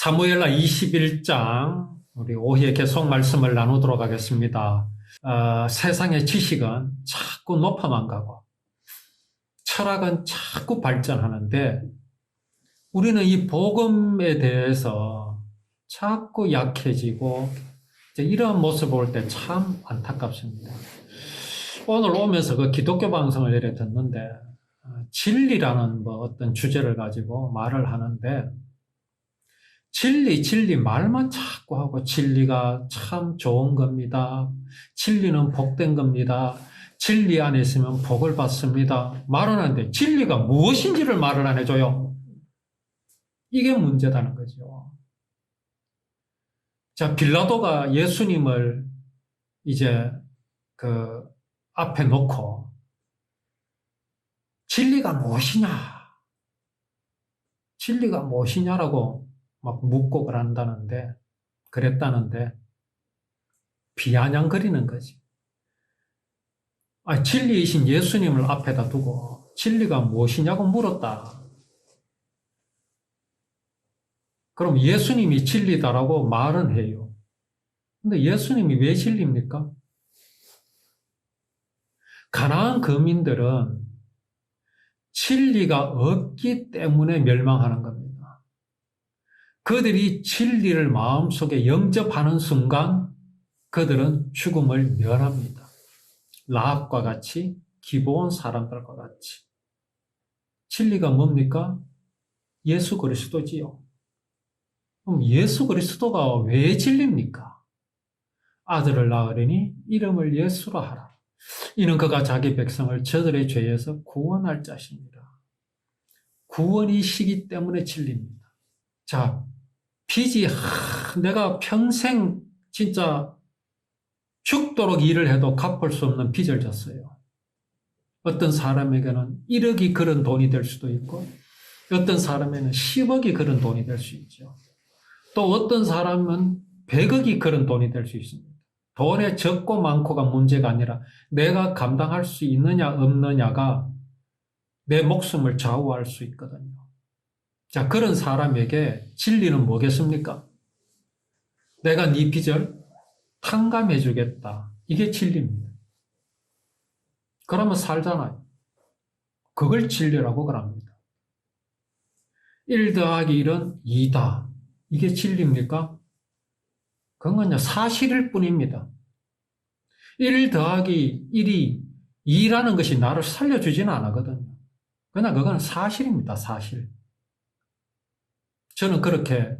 사무엘하 21장 우리 오후에 계속 말씀을 나누도록 하겠습니다. 세상의 지식은 자꾸 높아만 가고 철학은 자꾸 발전하는데 우리는 이 복음에 대해서 자꾸 약해지고 이런 모습을 볼 때 참 안타깝습니다. 오늘 오면서 그 기독교 방송을 이렇게 듣는데 진리라는 어떤 주제를 가지고 말을 하는데 진리 말만 자꾸 하고 진리가 참 좋은 겁니다. 진리는 복된 겁니다. 진리 안에 있으면 복을 받습니다. 말은 하는데 진리가 무엇인지를 말을 안 해줘요. 이게 문제다는 거죠. 자, 빌라도가 예수님을 이제 그 앞에 놓고 진리가 무엇이냐? 진리가 무엇이냐라고 막 묻고 그랬다는데 비아냥거리는 거지. 진리이신 예수님을 앞에다 두고 진리가 무엇이냐고 물었다. 그럼 예수님이 진리다라고 말은 해요. 근데 예수님이 왜 진리입니까? 가나안 거민들은 진리가 없기 때문에 멸망하는 겁니다. 그들이 진리를 마음속에 영접하는 순간 그들은 죽음을 면합니다. 라합과 같이 기브온 사람들과 같이. 진리가 뭡니까? 예수 그리스도지요. 그럼 예수 그리스도가 왜 진리입니까? 아들을 낳으려니 이름을 예수로 하라. 이는 그가 자기 백성을 저들의 죄에서 구원할 자십니다. 구원이시기 때문에 진리입니다. 자, 빚이 내가 평생 진짜 죽도록 일을 해도 갚을 수 없는 빚을 졌어요. 어떤 사람에게는 1억이 그런 돈이 될 수도 있고 어떤 사람에는 10억이 그런 돈이 될 수 있죠. 또 어떤 사람은 100억이 그런 돈이 될 수 있습니다. 돈의 적고 많고가 문제가 아니라 내가 감당할 수 있느냐 없느냐가 내 목숨을 좌우할 수 있거든요. 자, 그런 사람에게 진리는 뭐겠습니까? 내가 네 빚을 탕감해 주겠다. 이게 진리입니다. 그러면 살잖아요. 그걸 진리라고 그럽니다. 1 더하기 1은 2다. 이게 진리입니까? 그건 그냥 사실일 뿐입니다. 1 더하기 1이 2라는 것이 나를 살려주지는 않거든요. 그냥 그건 사실입니다. 사실. 저는 그렇게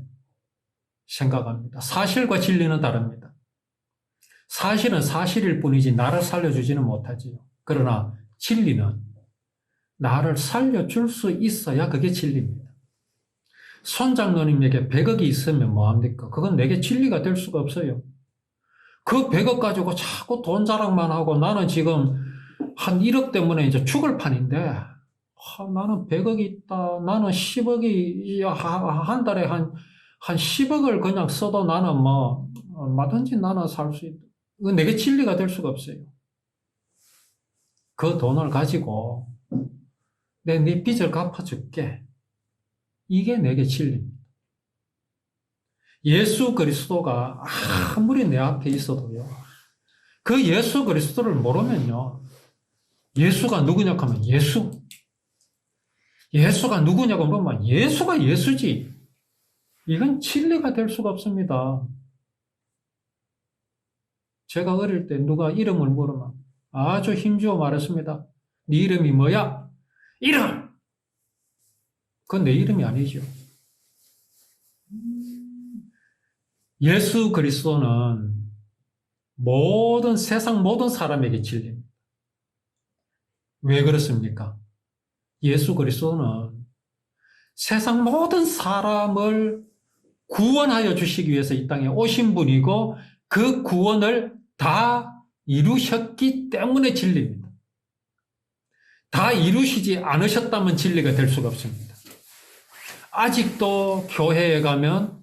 생각합니다. 사실과 진리는 다릅니다. 사실은 사실일 뿐이지 나를 살려주지는 못하지요. 그러나 진리는 나를 살려줄 수 있어야 그게 진리입니다. 손장로님에게 100억이 있으면 뭐합니까? 그건 내게 진리가 될 수가 없어요. 그 100억 가지고 자꾸 돈 자랑만 하고 나는 지금 한 1억 때문에 이제 죽을 판인데 나는 100억이 있다. 나는 10억이 한 달에 한 10억을 그냥 써도 나는 얼마든지 나는 살 수 있다. 그건 내게 진리가 될 수가 없어요. 그 돈을 가지고 네 빚을 갚아줄게. 이게 내게 진리입니다. 예수 그리스도가 아무리 내 앞에 있어도요. 그 예수 그리스도를 모르면요. 예수가 누구냐고 하면 예수가 누구냐고 물으면 예수가 예수지. 이건 진리가 될 수가 없습니다. 제가 어릴 때 누가 이름을 물으면 아주 힘주어 말했습니다. 네 이름이 뭐야? 이름! 그건 내 이름이 아니죠. 예수 그리스도는 세상 모든 사람에게 진리입니다. 왜 그렇습니까? 예수 그리스도는 세상 모든 사람을 구원하여 주시기 위해서 이 땅에 오신 분이고 그 구원을 다 이루셨기 때문에 진리입니다. 다 이루시지 않으셨다면 진리가 될 수가 없습니다. 아직도 교회에 가면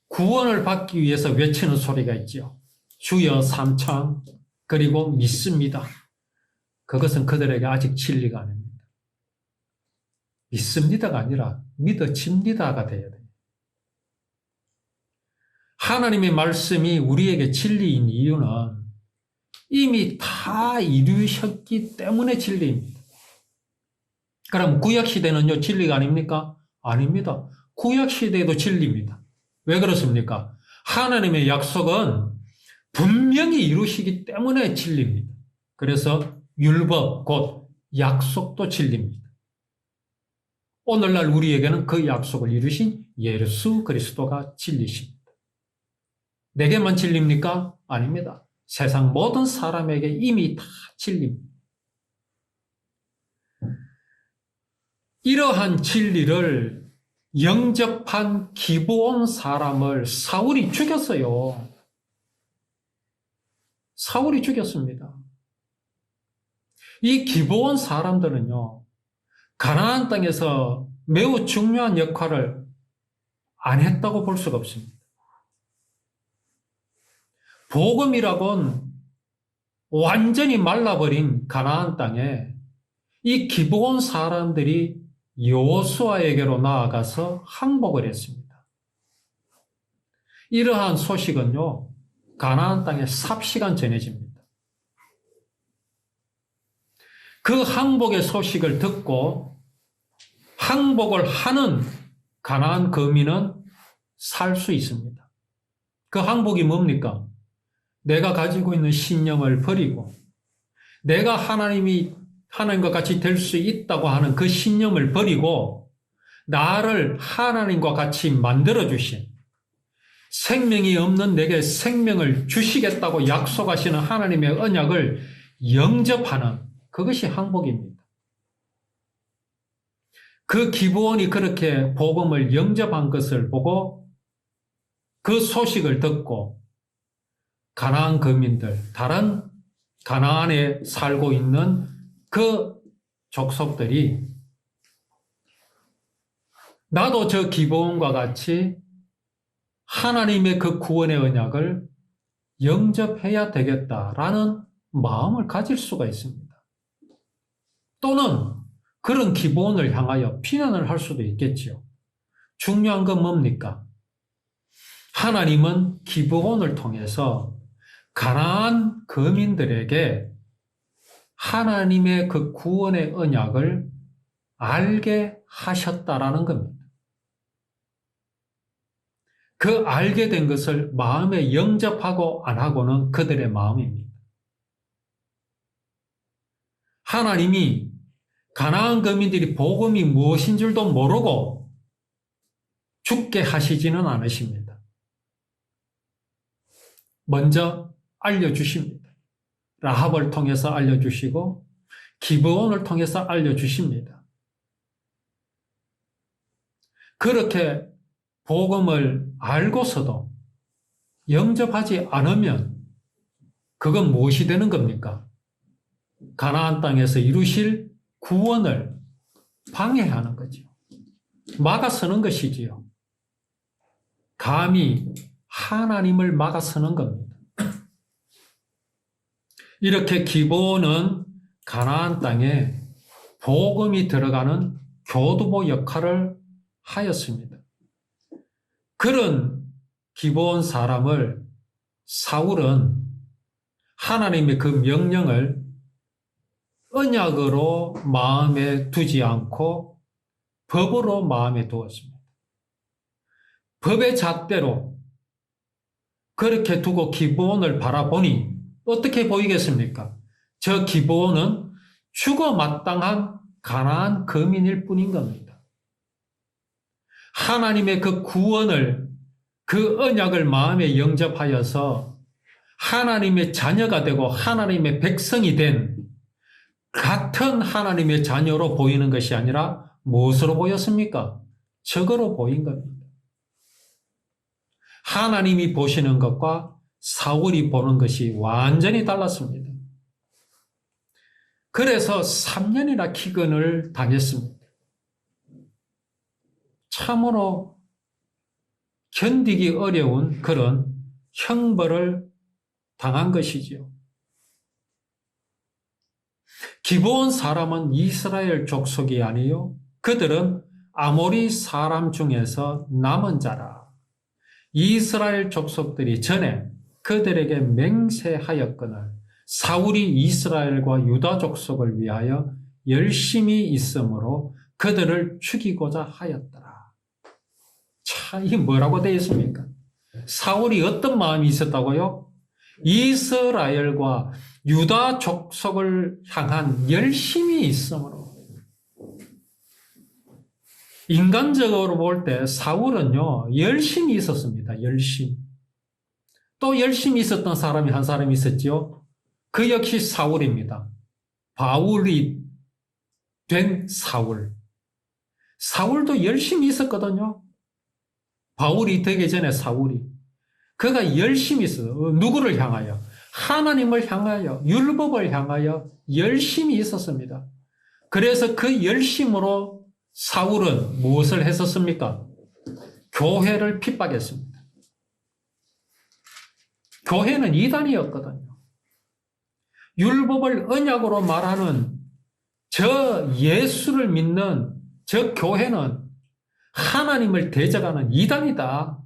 구원을 받기 위해서 외치는 소리가 있죠. 주여 삼창 그리고 믿습니다. 그것은 그들에게 아직 진리가 아닙니다. 믿습니다가 아니라 믿어집니다가 되어야 돼요. 하나님의 말씀이 우리에게 진리인 이유는 이미 다 이루셨기 때문에 진리입니다. 그럼 구약시대는요, 진리가 아닙니까? 아닙니다. 구약시대도 진리입니다. 왜 그렇습니까? 하나님의 약속은 분명히 이루시기 때문에 진리입니다. 그래서 율법, 곧 약속도 진리입니다. 오늘날 우리에게는 그 약속을 이루신 예수 그리스도가 진리십니다. 내게만 진리입니까? 아닙니다. 세상 모든 사람에게 이미 다 진리입니다. 이러한 진리를 영접한 기브온 사람을 사울이 죽였어요. 사울이 죽였습니다. 이 기브온 사람들은요, 가나안 땅에서 매우 중요한 역할을 안 했다고 볼 수가 없습니다. 복음이라곤 완전히 말라버린 가나안 땅에 이 기브온 사람들이 여호수아에게로 나아가서 항복을 했습니다. 이러한 소식은요, 가나안 땅에 삽시간 전해집니다. 그 항복의 소식을 듣고 항복을 하는 가나안 거민은 살 수 있습니다. 그 항복이 뭡니까? 내가 가지고 있는 신념을 버리고 내가 하나님과 같이 될 수 있다고 하는 그 신념을 버리고 나를 하나님과 같이 만들어주신, 생명이 없는 내게 생명을 주시겠다고 약속하시는 하나님의 언약을 영접하는, 그것이 항복입니다. 그 기브온이 그렇게 복음을 영접한 것을 보고 그 소식을 듣고 가나안 거민들, 다른 가나안에 살고 있는 그 족속들이 나도 저 기브온과 같이 하나님의 그 구원의 언약을 영접해야 되겠다라는 마음을 가질 수가 있습니다. 또는 그런 기브온을 향하여 비난을 할 수도 있겠지요. 중요한 건 뭡니까? 하나님은 기브온을 통해서 가나안 거민들에게 하나님의 그 구원의 언약을 알게 하셨다라는 겁니다. 그 알게 된 것을 마음에 영접하고 안 하고는 그들의 마음입니다. 하나님이 가나안 거민들이 복음이 무엇인 줄도 모르고 죽게 하시지는 않으십니다. 먼저 알려주십니다. 라합을 통해서 알려주시고 기브온을 통해서 알려주십니다. 그렇게 복음을 알고서도 영접하지 않으면 그건 무엇이 되는 겁니까? 가나안 땅에서 이루실 구원을 방해하는 거죠. 막아서는 것이지요. 감히 하나님을 막아서는 겁니다. 이렇게 기브온은 가나안 땅에 복음이 들어가는 교두보 역할을 하였습니다. 그런 기브온 사람을 사울은 하나님의 그 명령을 언약으로 마음에 두지 않고 법으로 마음에 두었습니다. 법의 잣대로 그렇게 두고 기브온을 바라보니 어떻게 보이겠습니까? 저 기브온은 죽어 마땅한 가나안 거민일 뿐인 겁니다. 하나님의 그 구원을, 그 언약을 마음에 영접하여서 하나님의 자녀가 되고 하나님의 백성이 된 같은 하나님의 자녀로 보이는 것이 아니라 무엇으로 보였습니까? 적으로 보인 겁니다. 하나님이 보시는 것과 사울이 보는 것이 완전히 달랐습니다. 그래서 3년이나 기근을 당했습니다. 참으로 견디기 어려운 그런 형벌을 당한 것이지요. 기브온 사람은 이스라엘 족속이 아니요 그들은 아모리 사람 중에서 남은 자라. 이스라엘 족속들이 전에 그들에게 맹세하였거늘 사울이 이스라엘과 유다 족속을 위하여 열심히 있으므로 그들을 죽이고자 하였더라. 자, 이게 뭐라고 되어 있습니까? 사울이 어떤 마음이 있었다고요? 이스라엘과 유다 족속을 향한 열심이 있으므로. 인간적으로 볼 때 사울은요, 열심이 있었습니다. 열심. 또 열심히 있었던 사람이 한 사람이 있었지요. 그 역시 사울입니다. 바울이 된 사울. 사울도 열심히 있었거든요. 바울이 되기 전에 사울이. 그가 열심히 있어요. 누구를 향하여? 하나님을 향하여, 율법을 향하여 열심히 있었습니다. 그래서 그 열심으로 사울은 무엇을 했었습니까? 교회를 핍박했습니다. 교회는 이단이었거든요. 율법을 언약으로 말하는 저 예수를 믿는 저 교회는 하나님을 대적하는 이단이다.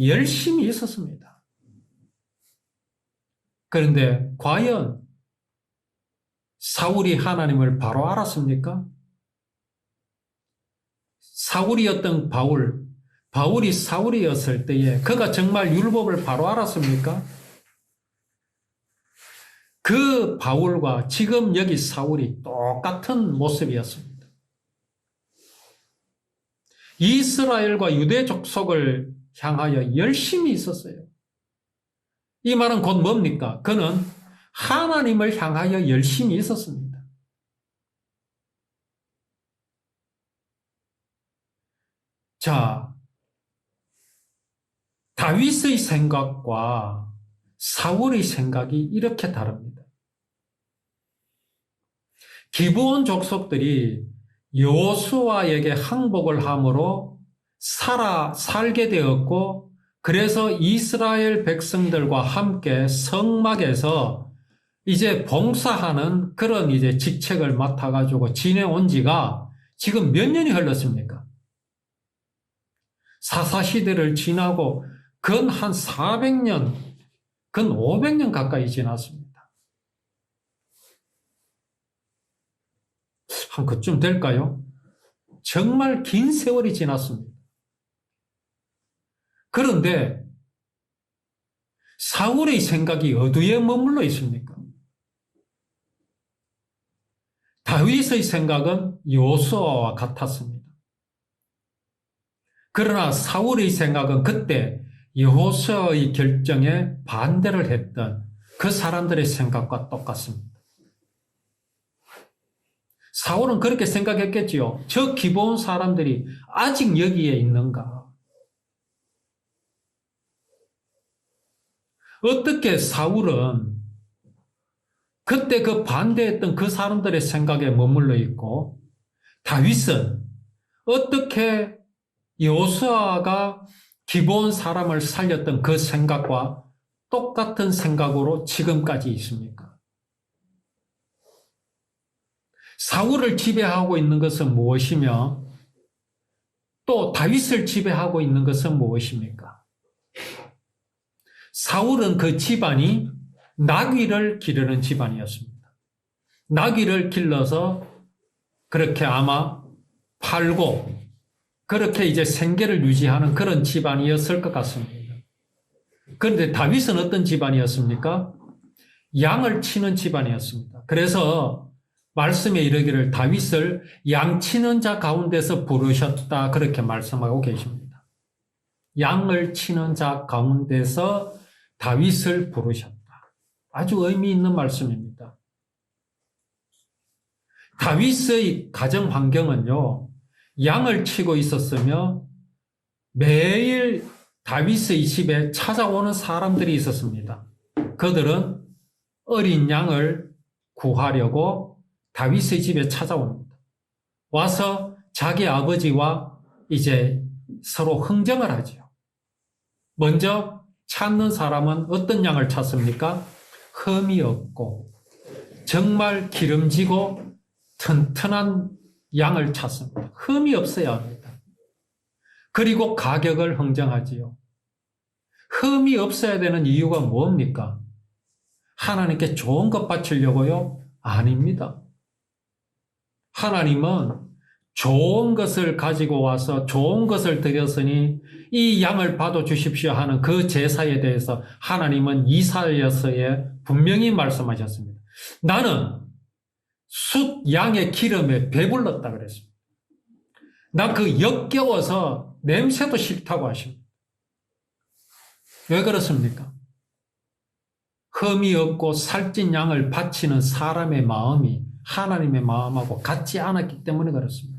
열심히 있었습니다. 그런데 과연 사울이 하나님을 바로 알았습니까? 사울이었던 바울이 사울이었을 때에 그가 정말 율법을 바로 알았습니까? 그 바울과 지금 여기 사울이 똑같은 모습이었습니다. 이스라엘과 유대 족속을 향하여 열심히 있었어요. 이 말은 곧 뭡니까? 그는 하나님을 향하여 열심히 있었습니다. 자, 다윗의 생각과 사울의 생각이 이렇게 다릅니다. 기브온 족속들이 여호수아에게 항복을 함으로 살게 되었고, 그래서 이스라엘 백성들과 함께 성막에서 이제 봉사하는 그런 이제 직책을 맡아가지고 지내온 지가 지금 몇 년이 흘렀습니까? 사사시대를 지나고 근 한 400년, 근 500년 가까이 지났습니다. 한 그쯤 될까요? 정말 긴 세월이 지났습니다. 그런데 사울의 생각이 어디에 머물러 있습니까? 다윗의 생각은 여호수아와 같았습니다. 그러나 사울의 생각은 그때 여호수아의 결정에 반대를 했던 그 사람들의 생각과 똑같습니다. 사울은 그렇게 생각했겠지요. 저 기브온 사람들이 아직 여기에 있는가? 어떻게 사울은 그때 그 반대했던 그 사람들의 생각에 머물러 있고, 다윗은 어떻게 여호수아가 기브온 사람을 살렸던 그 생각과 똑같은 생각으로 지금까지 있습니까? 사울을 지배하고 있는 것은 무엇이며 또 다윗을 지배하고 있는 것은 무엇입니까? 사울은 그 집안이 나귀를 기르는 집안이었습니다. 나귀를 길러서 그렇게 아마 팔고 그렇게 이제 생계를 유지하는 그런 집안이었을 것 같습니다. 그런데 다윗은 어떤 집안이었습니까? 양을 치는 집안이었습니다. 그래서 말씀에 이르기를 다윗을 양치는 자 가운데서 부르셨다, 그렇게 말씀하고 계십니다. 양을 치는 자 가운데서 다윗을 부르셨다. 아주 의미 있는 말씀입니다. 다윗의 가정 환경은요, 양을 치고 있었으며 매일 다윗의 집에 찾아오는 사람들이 있었습니다. 그들은 어린 양을 구하려고 다윗의 집에 찾아옵니다. 와서 자기 아버지와 이제 서로 흥정을 하죠. 먼저 찾는 사람은 어떤 양을 찾습니까? 흠이 없고 정말 기름지고 튼튼한 양을 찾습니다. 흠이 없어야 합니다. 그리고 가격을 흥정하지요. 흠이 없어야 되는 이유가 뭡니까? 하나님께 좋은 것 바치려고요? 아닙니다. 하나님은 좋은 것을 가지고 와서 좋은 것을 드렸으니 이 양을 받아 주십시오 하는 그 제사에 대해서 하나님은 이사야서에 분명히 말씀하셨습니다. 나는 숫 양의 기름에 배불렀다 그랬습니다. 나 그 역겨워서 냄새도 싫다고 하십니다. 왜 그렇습니까? 흠이 없고 살찐 양을 바치는 사람의 마음이 하나님의 마음하고 같지 않았기 때문에 그렇습니다.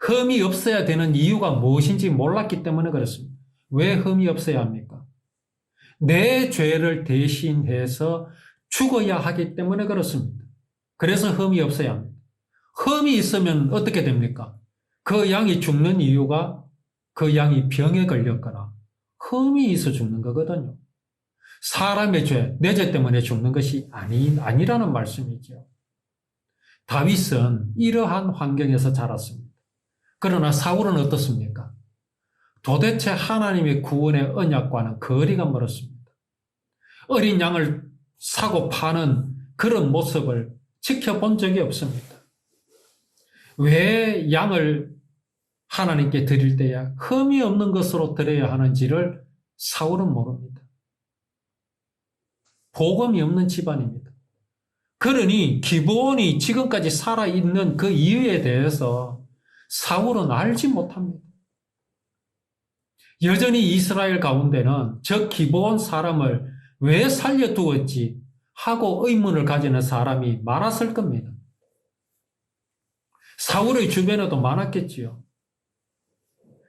흠이 없어야 되는 이유가 무엇인지 몰랐기 때문에 그렇습니다. 왜 흠이 없어야 합니까? 내 죄를 대신해서 죽어야 하기 때문에 그렇습니다. 그래서 흠이 없어야 합니다. 흠이 있으면 어떻게 됩니까? 그 양이 죽는 이유가 그 양이 병에 걸렸거나 흠이 있어 죽는 거거든요. 사람의 죄, 내 죄 때문에 죽는 것이 아니라는 말씀이죠. 다윗은 이러한 환경에서 자랐습니다. 그러나 사울은 어떻습니까? 도대체 하나님의 구원의 언약과는 거리가 멀었습니다. 어린 양을 사고 파는 그런 모습을 지켜본 적이 없습니다. 왜 양을 하나님께 드릴 때야 흠이 없는 것으로 드려야 하는지를 사울은 모릅니다. 복음이 없는 집안입니다. 그러니 기브온이 지금까지 살아있는 그 이유에 대해서 사울은 알지 못합니다. 여전히 이스라엘 가운데는 저 기브온 사람을 왜 살려두었지 하고 의문을 가지는 사람이 많았을 겁니다. 사울의 주변에도 많았겠지요.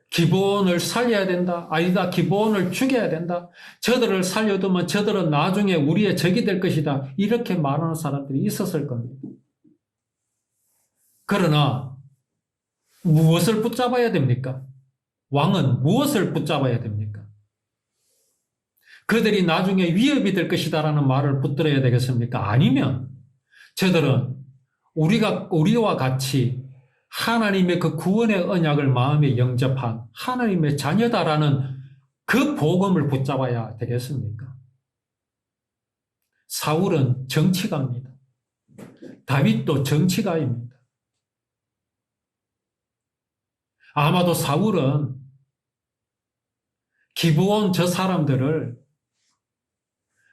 기브온을 살려야 된다. 아니다. 기브온을 죽여야 된다. 저들을 살려두면 저들은 나중에 우리의 적이 될 것이다. 이렇게 말하는 사람들이 있었을 겁니다. 그러나 무엇을 붙잡아야 됩니까? 왕은 무엇을 붙잡아야 됩니까? 그들이 나중에 위협이 될 것이다라는 말을 붙들어야 되겠습니까? 아니면 저들은 우리와 같이 하나님의 그 구원의 언약을 마음에 영접한 하나님의 자녀다라는 그 복음을 붙잡아야 되겠습니까? 사울은 정치가입니다. 다윗도 정치가입니다. 아마도 사울은 기브온 저 사람들을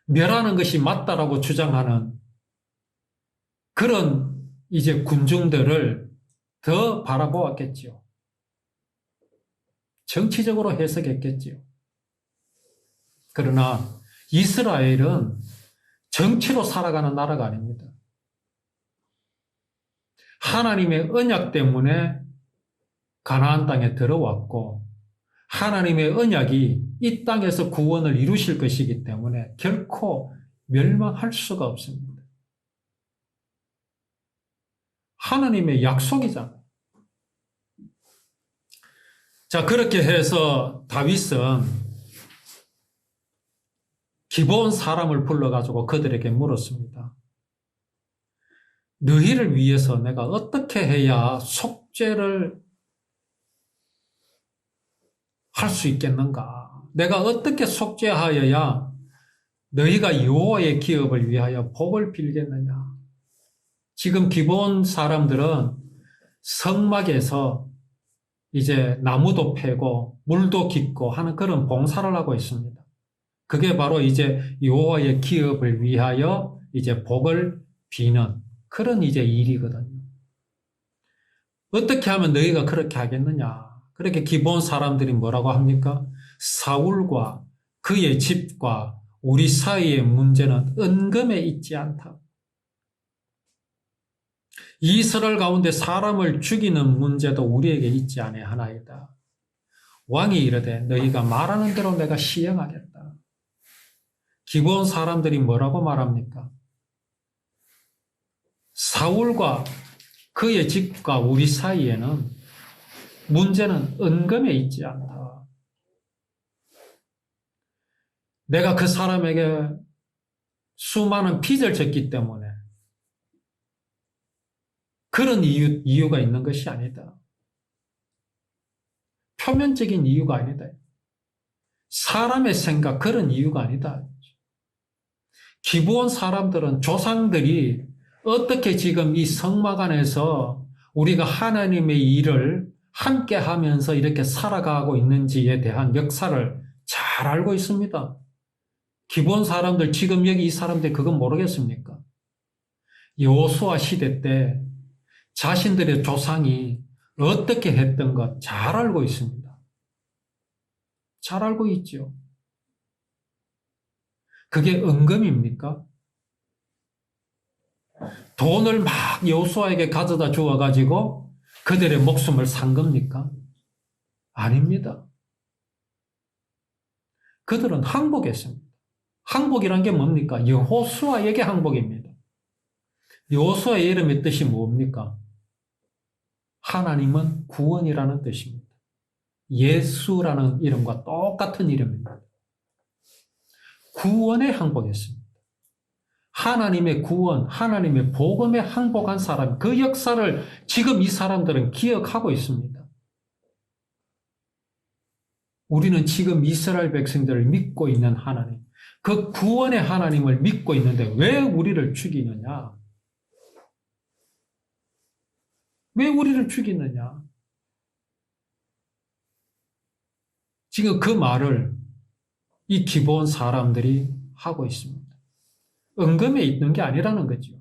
멸하는 것이 맞다라고 주장하는 그런 이제 군중들을 더 바라보았겠지요. 정치적으로 해석했겠지요. 그러나 이스라엘은 정치로 살아가는 나라가 아닙니다. 하나님의 언약 때문에 가나안 땅에 들어왔고 하나님의 언약이 이 땅에서 구원을 이루실 것이기 때문에 결코 멸망할 수가 없습니다. 하나님의 약속이잖아요. 자, 그렇게 해서 다윗은 기브온 사람을 불러가지고 그들에게 물었습니다. 너희를 위해서 내가 어떻게 해야 속죄를 할 수 있겠는가? 내가 어떻게 속죄하여야 너희가 여호와의 기업을 위하여 복을 빌겠느냐? 지금 기브온 사람들은 성막에서 이제 나무도 패고 물도 깃고 하는 그런 봉사를 하고 있습니다. 그게 바로 이제 여호와의 기업을 위하여 이제 복을 비는 그런 이제 일이거든요. 어떻게 하면 너희가 그렇게 하겠느냐? 그렇게 기브온 사람들이 뭐라고 합니까? 사울과 그의 집과 우리 사이의 문제는 은금에 있지 않다. 이스라엘 가운데 사람을 죽이는 문제도 우리에게 있지 아니하나이다. 왕이 이르되 너희가 말하는 대로 내가 시행하겠다. 기브온 사람들이 뭐라고 말합니까? 사울과 그의 집과 우리 사이에는 문제는 은금에 있지 않다. 내가 그 사람에게 수많은 빚을 졌기 때문에 그런 이유가 있는 것이 아니다. 표면적인 이유가 아니다. 사람의 생각, 그런 이유가 아니다. 기브온 사람들은 조상들이 어떻게 지금 이 성막 안에서 우리가 하나님의 일을 함께 하면서 이렇게 살아가고 있는지에 대한 역사를 잘 알고 있습니다. 기브온 사람들, 지금 여기 이 사람들 그건 모르겠습니까? 여호수아 시대 때 자신들의 조상이 어떻게 했던 것 잘 알고 있습니다. 잘 알고 있죠. 그게 은금입니까? 돈을 막 여호수아에게 가져다 주어가지고 그들의 목숨을 산 겁니까? 아닙니다. 그들은 항복했습니다. 항복이란 게 뭡니까? 여호수아에게 항복입니다. 여호수아의 이름의 뜻이 뭡니까? 하나님은 구원이라는 뜻입니다. 예수라는 이름과 똑같은 이름입니다. 구원에 항복했습니다. 하나님의 구원, 하나님의 복음에 항복한 사람, 그 역사를 지금 이 사람들은 기억하고 있습니다. 우리는 지금 이스라엘 백성들을 믿고 있는 하나님, 그 구원의 하나님을 믿고 있는데 왜 우리를 죽이느냐? 왜 우리를 죽이느냐? 지금 그 말을 이 기브온 사람들이 하고 있습니다. 은금에 있는 게 아니라는 거죠.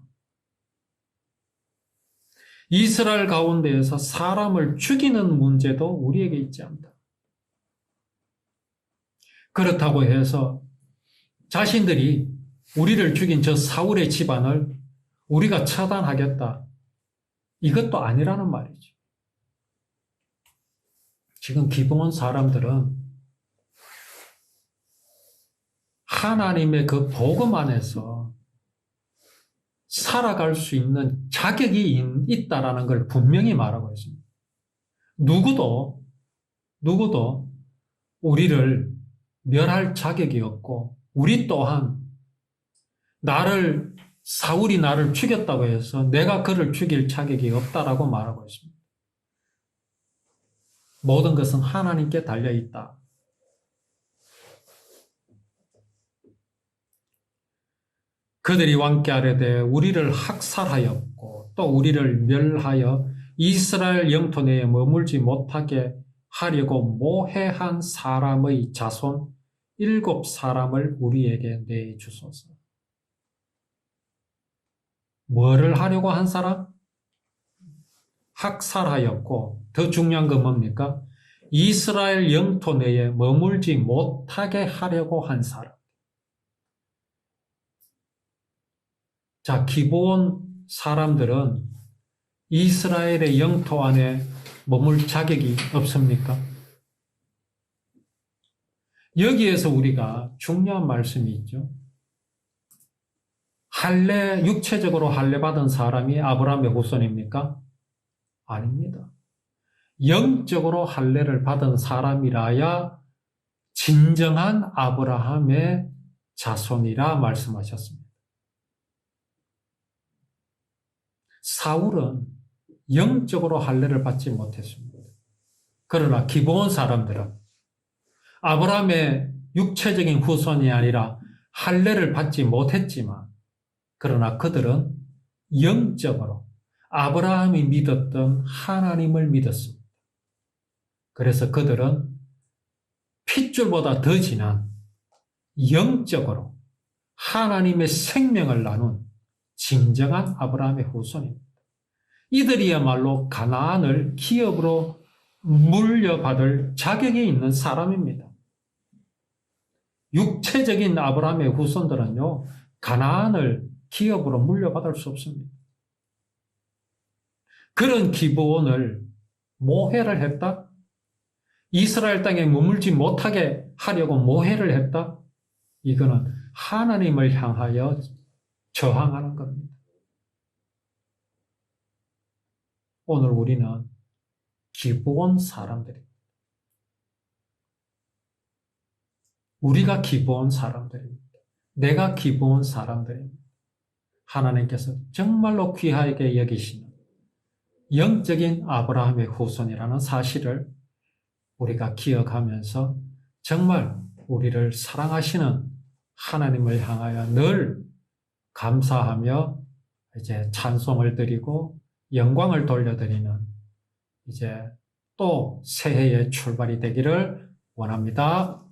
이스라엘 가운데에서 사람을 죽이는 문제도 우리에게 있지 않다. 그렇다고 해서 자신들이 우리를 죽인 저 사울의 집안을 우리가 처단하겠다. 이것도 아니라는 말이죠. 지금 기브온 사람들은 하나님의 그 복음 안에서 살아갈 수 있는 자격이 있다라는 걸 분명히 말하고 있습니다. 누구도 우리를 멸할 자격이 없고 우리 또한 사울이 나를 죽였다고 해서 내가 그를 죽일 자격이 없다라고 말하고 있습니다. 모든 것은 하나님께 달려있다. 그들이 왕께 아뢰되 우리를 학살하였고 또 우리를 멸하여 이스라엘 영토 내에 머물지 못하게 하려고 모해한 사람의 자손 7사람을 우리에게 내주소서. 뭐를 하려고 한 사람? 학살하였고 더 중요한 건 뭡니까? 이스라엘 영토 내에 머물지 못하게 하려고 한 사람. 자, 기브온 사람들은 이스라엘의 영토 안에 머물 자격이 없습니까? 여기에서 우리가 중요한 말씀이 있죠. 육체적으로 할례 받은 사람이 아브라함의 후손입니까? 아닙니다. 영적으로 할례를 받은 사람이라야 진정한 아브라함의 자손이라 말씀하셨습니다. 사울은 영적으로 할례를 받지 못했습니다. 그러나 기브온 사람들은 아브라함의 육체적인 후손이 아니라 할례를 받지 못했지만 그러나 그들은 영적으로 아브라함이 믿었던 하나님을 믿었습니다. 그래서 그들은 핏줄보다 더 진한 영적으로 하나님의 생명을 나눈 진정한 아브라함의 후손입니다. 이들이야말로 가나안을 기업으로 물려받을 자격이 있는 사람입니다. 육체적인 아브라함의 후손들은요, 가나안을 기업으로 물려받을 수 없습니다. 그런 기브온을 모해를 했다? 이스라엘 땅에 머물지 못하게 하려고 모해를 했다? 이거는 하나님을 향하여 저항하는 겁니다. 오늘 우리는 기브온 사람들입니다. 우리가 기브온 사람들입니다. 내가 기브온 사람들입니다. 하나님께서 정말로 귀하게 여기시는 영적인 아브라함의 후손이라는 사실을 우리가 기억하면서 정말 우리를 사랑하시는 하나님을 향하여 늘 감사하며 이제 찬송을 드리고 영광을 돌려드리는 이제 또 새해의 출발이 되기를 원합니다.